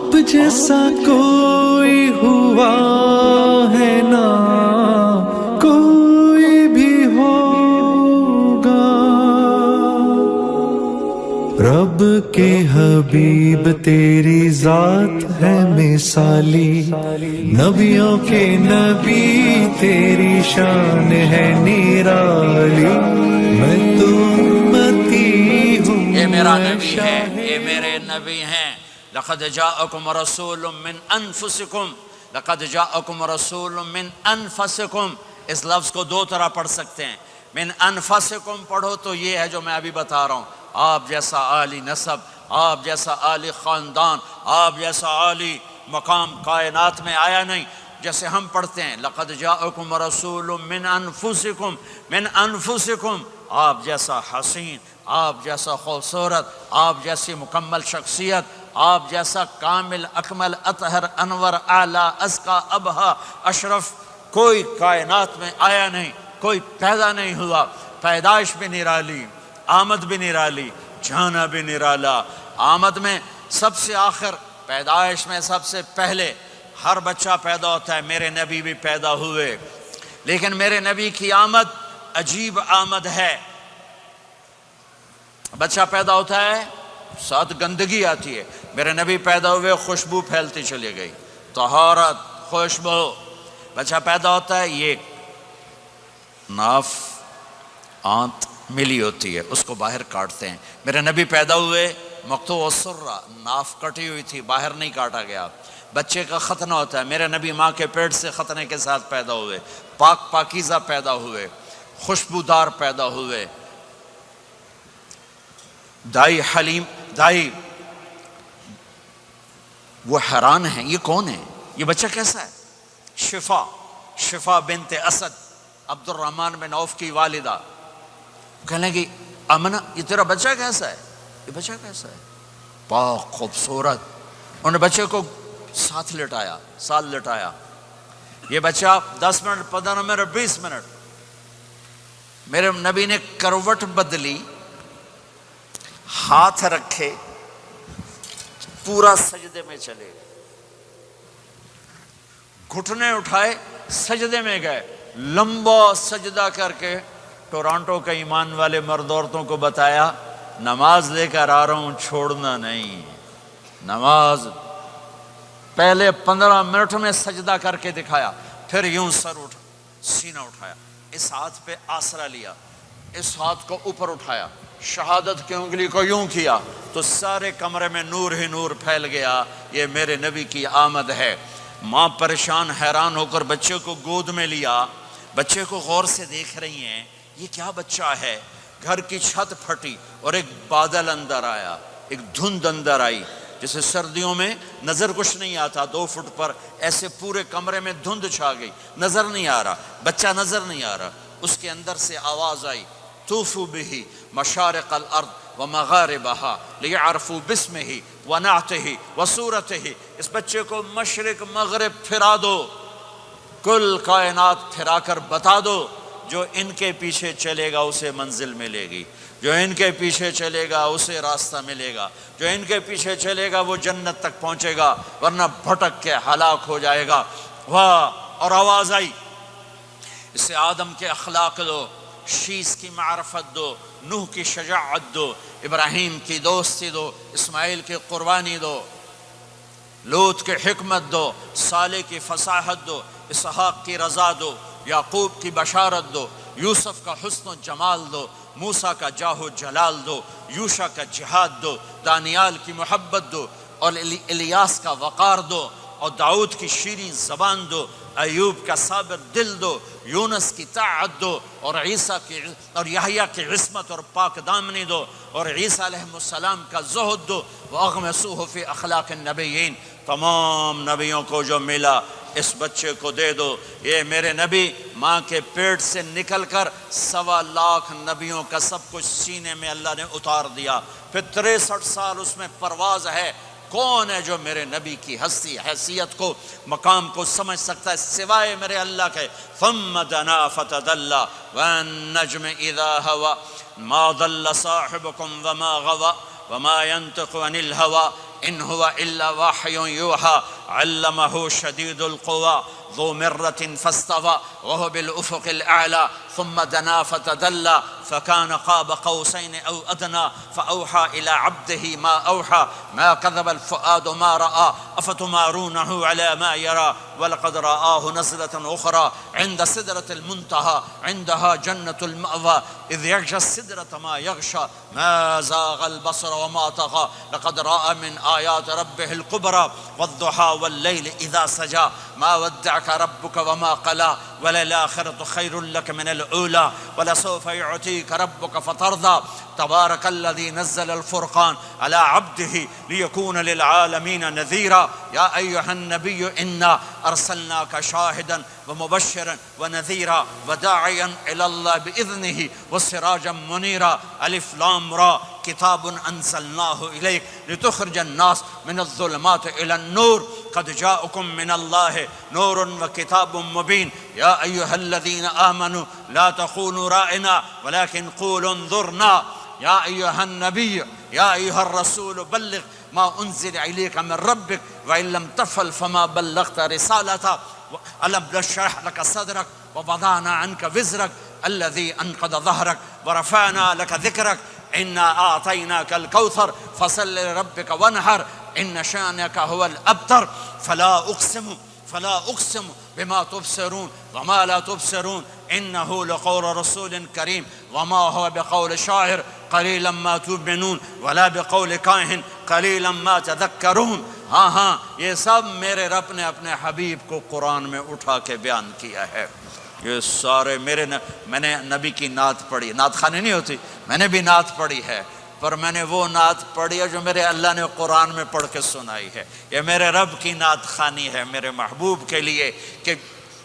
آپ جیسا کوئی ہوا ہے نہ کوئی بھی ہوگا، رب کے حبیب تیری ذات ہے مثالی، نبیوں کے نبی تیری شان ہے نرالی، میں تو امتی ہوں، یہ میرا نبی ہے، یہ میرے نبی ہیں۔ لقد جاءکم رسول من انفسکم، لقد جاءکم رسول من انفسکم، اس لفظ کو دو طرح پڑھ سکتے ہیں۔ من انفسکم پڑھو تو یہ ہے جو میں ابھی بتا رہا ہوں، آپ جیسا عالی نسب، آپ جیسا عالی خاندان، آپ جیسا عالی مقام کائنات میں آیا نہیں۔ جیسے ہم پڑھتے ہیں لقد جاءکم رسول من انفسکم، من انفسکم، آپ جیسا حسین، آپ جیسا خوبصورت، آپ جیسی مکمل شخصیت، آپ جیسا کامل اکمل اطہر انور اعلیٰ ازکیٰ ابہا اشرف کوئی کائنات میں آیا نہیں، کوئی پیدا نہیں ہوا۔ پیدائش بھی نرالی، آمد بھی نرالی، جانا بھی نرالا۔ آمد میں سب سے آخر، پیدائش میں سب سے پہلے ہر بچہ پیدا ہوتا ہے، میرے نبی بھی پیدا ہوئے، لیکن میرے نبی کی آمد عجیب آمد ہے۔ بچہ پیدا ہوتا ہے ساتھ گندگی آتی ہے، میرے نبی پیدا ہوئے خوشبو پھیلتی چلی گئی، طہارت، خوشبو۔ بچہ پیدا ہوتا ہے، یہ ناف آنت ملی ہوتی ہے، اس کو باہر کاٹتے ہیں۔ میرے نبی پیدا ہوئے مقطوع السرہ، ناف کٹی ہوئی تھی، باہر نہیں کاٹا گیا۔ بچے کا ختنہ ہوتا ہے، میرے نبی ماں کے پیٹ سے ختنے کے ساتھ پیدا ہوئے، پاک پاکیزہ پیدا ہوئے، خوشبودار پیدا ہوئے۔ دائی حلیم، دائی وہ حیران ہیں، یہ کون ہے، یہ بچہ کیسا ہے؟ شفا بنت اسد، عبد الرحمن بن عوف کی والدہ، کہنے لگی آمنہ یہ تیرا بچہ کیسا ہے، یہ بچہ کیسا ہے، پاک خوبصورت۔ انہوں نے بچے کو ساتھ لٹایا، یہ بچہ 10 منٹ 15 منٹ 20 منٹ، میرے نبی نے کروٹ بدلی، ہاتھ رکھے، پورا سجدے میں چلے گئے، گھٹنے اٹھائے سجدے میں گئے، لمبا سجدہ کر کے ٹورانٹو کے ایمان والے مرد عورتوں کو بتایا نماز لے کر آ رہا ہوں، چھوڑنا نہیں۔ نماز پہلے 15 منٹ میں سجدہ کر کے دکھایا، پھر یوں سینہ اٹھایا، اس ہاتھ پہ آسرا لیا، اس ہاتھ کو اوپر اٹھایا، شہادت کی انگلی کو یوں کیا تو سارے کمرے میں نور ہی نور پھیل گیا۔ یہ میرے نبی کی آمد ہے۔ ماں پریشان حیران ہو کر بچے کو گود میں لیا، بچے کو غور سے دیکھ رہی ہیں، یہ کیا بچہ ہے؟ گھر کی چھت پھٹی اور ایک بادل اندر آیا، ایک دھند اندر آئی، جیسے سردیوں میں نظر کچھ نہیں آتا 2 فٹ پر، ایسے پورے کمرے میں دھند چھا گئی، نظر نہیں آ رہا، بچہ نظر نہیں آ رہا۔ اس کے اندر سے آواز آئی طوفوا به مشارق الارض ومغاربها لیعرفوا باسمہ ونعتہ وصورتہ، اس بچے کو مشرق مغرب پھرا دو، کل کائنات پھرا کر بتا دو، جو ان کے پیچھے چلے گا اسے منزل ملے گی، جو ان کے پیچھے چلے گا اسے راستہ ملے گا، جو ان کے پیچھے چلے گا وہ جنت تک پہنچے گا، ورنہ بھٹک کے ہلاک ہو جائے گا۔ واہ! اور آواز آئی اسے آدم کے اخلاق دو، شیس کی معرفت دو، نوح کی شجاعت دو، ابراہیم کی دوستی دو، اسماعیل کی قربانی دو، لوط کی حکمت دو، صالح کی فصاحت دو، اسحاق کی رضا دو، یعقوب کی بشارت دو، یوسف کا حسن و جمال دو، موسیٰ کا جاہ و جلال دو، یوشع کا جہاد دو، دانیال کی محبت دو، اور الیاس کا وقار دو، اور داؤد کی شیریں زبان دو، ایوب کا صابر دل دو، یونس کی طاعت دو، اور عیسیٰ کی اور یحییٰ کی عصمت اور پاک دامنی دو، اور عیسیٰ علیہ السلام کا زہد دو، وَأَغْمِسُوهُ فِي أَخْلَاقِ النَّبِيِّينَ، تمام نبیوں کو جو ملا اس بچے کو دے دو۔ یہ میرے نبی ماں کے پیٹ سے نکل کر 1.25 لاکھ نبیوں کا سب کچھ سینے میں اللہ نے اتار دیا، پھر 63 سال اس میں پرواز ہے۔ کون ہے جو میرے نبی کی ہستی حیثیت کو مقام کو سمجھ سکتا ہے سوائے میرے اللہ کے؟ ثم دنا فتدلى والنجم اذا هوى ما ضل صاحبكم وما غوى وما ينطق عن الهوى ان هو الا وحی یوحى علمه شدید القوى ذو مرة فاستوى وهو بالأفق الأعلى ثم دنا فتدلى فكان قاب قوسين أو أدنى فأوحى إلى عبده ما أوحى ما كذب الفؤاد ما رأى أفتمارونه على ما يرى ولقد رآه نزلة أخرى عند سدرة المنتهى عندها جنة المأوى إذ يغشى السدرة ما يغشى ما زاغ البصر وما طغى لقد رأى من آيات ربه الكبرى والضحى والليل إذا سجى ما ودعك ربك وما قلى وللآخرة خير لك من الأولى ولسوف يعطيك ربك فترضى تبارك الذي نزل الفرقان على عبده ليكون للعالمين نذيرا يا أيها النبي إنا أرسلناك شاهدا ومبشرا ونذيرا وداعيا إلى الله بإذنه وسراجا منيرا ألف لام را كتاب أنزلناه إليك لتخرج الناس من الظلمات إلى النور قد جاءكم من الله نور وكتاب مبين يا أيها الذين آمنوا لا تخونوا رائنا ولكن قولوا انظرنا يا أيها النبي يا أيها الرسول بلغ ما أنزل إليك من ربك وإن لم تفعل فما بلغت رسالته ألم نشرح لك صدرك ووضعنا عنك وزرك الذي أنقض ظهرك ورفعنا لك ذكرك إنا أعطيناك الكوثر فصل لربك وانحر إن شانك هو الأبتر فلا أقسم بما تبصرون وما لا تبصرون إنه لقول رسول كريم وما هو بقول شاعر قليلا ما تؤمنون ولا بقول کاہن قلیلا ما تذکرون. ہاں یہ سب میرے رب نے اپنے حبیب کو قرآن میں اٹھا کے بیان کیا ہے. یہ سارے میں نے نبی کی نعت پڑھی. نعت خوانی نہیں ہوتی، میں نے بھی نعت پڑھی ہے، پر میں نے وہ نعت پڑھی ہے جو میرے اللہ نے قرآن میں پڑھ کے سنائی ہے. یہ میرے رب کی نعت خوانی ہے میرے محبوب کے لیے کہ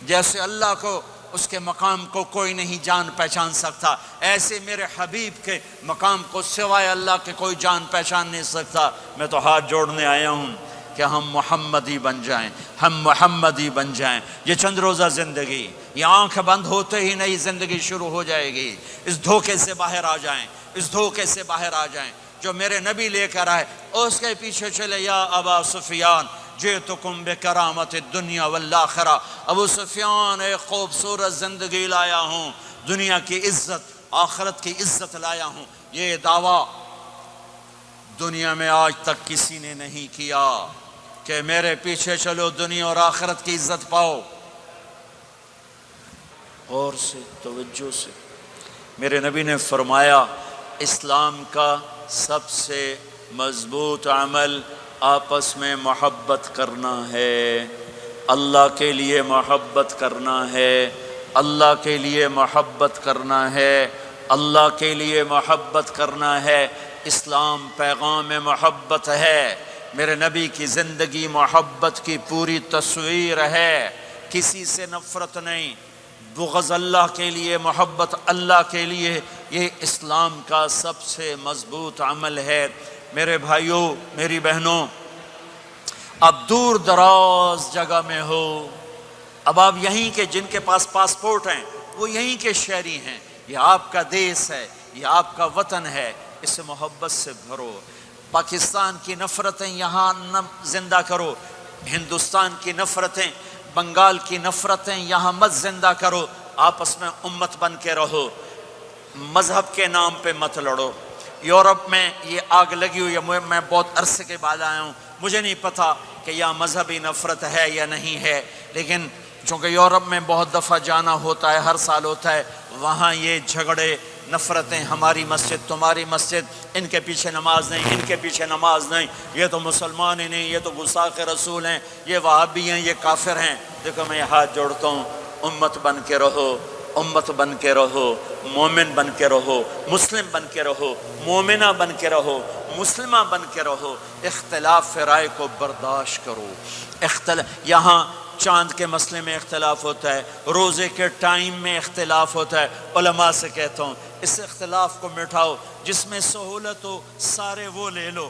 جیسے اللہ کو اس کے مقام کو کوئی نہیں جان پہچان سکتا، ایسے میرے حبیب کے مقام کو سوائے اللہ کے کوئی جان پہچان نہیں سکتا. میں تو ہاتھ جوڑنے آیا ہوں کہ ہم محمدی بن جائیں، ہم محمدی بن جائیں. یہ چند روزہ زندگی، یہ آنکھ بند ہوتے ہی نئی زندگی شروع ہو جائے گی. اس دھوکے سے باہر آ جائیں، اس دھوکے سے باہر آ جائیں جو میرے نبی لے کر آئے. اس کے پیچھے چلے. یا ابا سفیان جئتکم بکرامت الدنیا والآخرہ. ابو سفیان ایک خوبصورت زندگی لایا ہوں، دنیا کی عزت آخرت کی عزت لایا ہوں. یہ دعویٰ دنیا میں آج تک کسی نے نہیں کیا کہ میرے پیچھے چلو دنیا اور آخرت کی عزت پاؤ. غور سے توجہ سے میرے نبی نے فرمایا اسلام کا سب سے مضبوط عمل آپس میں محبت کرنا ہے. اللہ کے لیے محبت کرنا ہے، اللہ کے لیے محبت کرنا ہے، اللہ کے لیے محبت کرنا ہے. اسلام پیغام محبت ہے. میرے نبی کی زندگی محبت کی پوری تصویر ہے. کسی سے نفرت نہیں، بغض اللہ کے لیے، محبت اللہ کے لیے. یہ اسلام کا سب سے مضبوط عمل ہے. میرے بھائیوں، میری بہنوں، اب دور دراز جگہ میں ہو، اب آپ یہیں کے جن کے پاس پاسپورٹ ہیں وہ یہیں کے شہری ہیں. یہ آپ کا دیس ہے، یہ آپ کا وطن ہے. اسے محبت سے بھرو. پاکستان کی نفرتیں یہاں نہ زندہ کرو، ہندوستان کی نفرتیں، بنگال کی نفرتیں یہاں مت زندہ کرو. آپس میں امت بن کے رہو، مذہب کے نام پہ مت لڑو. یورپ میں یہ آگ لگی ہوئی ہے. میں بہت عرصے کے بعد آیا ہوں، مجھے نہیں پتا کہ یہاں مذہبی نفرت ہے یا نہیں ہے، لیکن چونکہ یورپ میں بہت دفعہ جانا ہوتا ہے، ہر سال ہوتا ہے، وہاں یہ جھگڑے نفرتیں، ہماری مسجد تمہاری مسجد، ان کے پیچھے نماز نہیں، ان کے پیچھے نماز نہیں، یہ تو مسلمان ہی نہیں، یہ تو گستاخ رسول ہیں، یہ وہابی ہیں، یہ کافر ہیں. دیکھو میں ہاتھ جوڑتا ہوں، امت بن کے رہو، امت بن کے رہو، مومن بن کے رہو، مسلم بن کے رہو، مومنہ بن کے رہو، مسلمہ بن کے رہو. اختلاف رائے کو برداشت کرو. یہاں چاند کے مسئلے میں اختلاف ہوتا ہے، روزے کے ٹائم میں اختلاف ہوتا ہے. علماء سے کہتا ہوں اس اختلاف کو مٹھاؤ. جس میں سہولت ہو سارے وہ لے لو،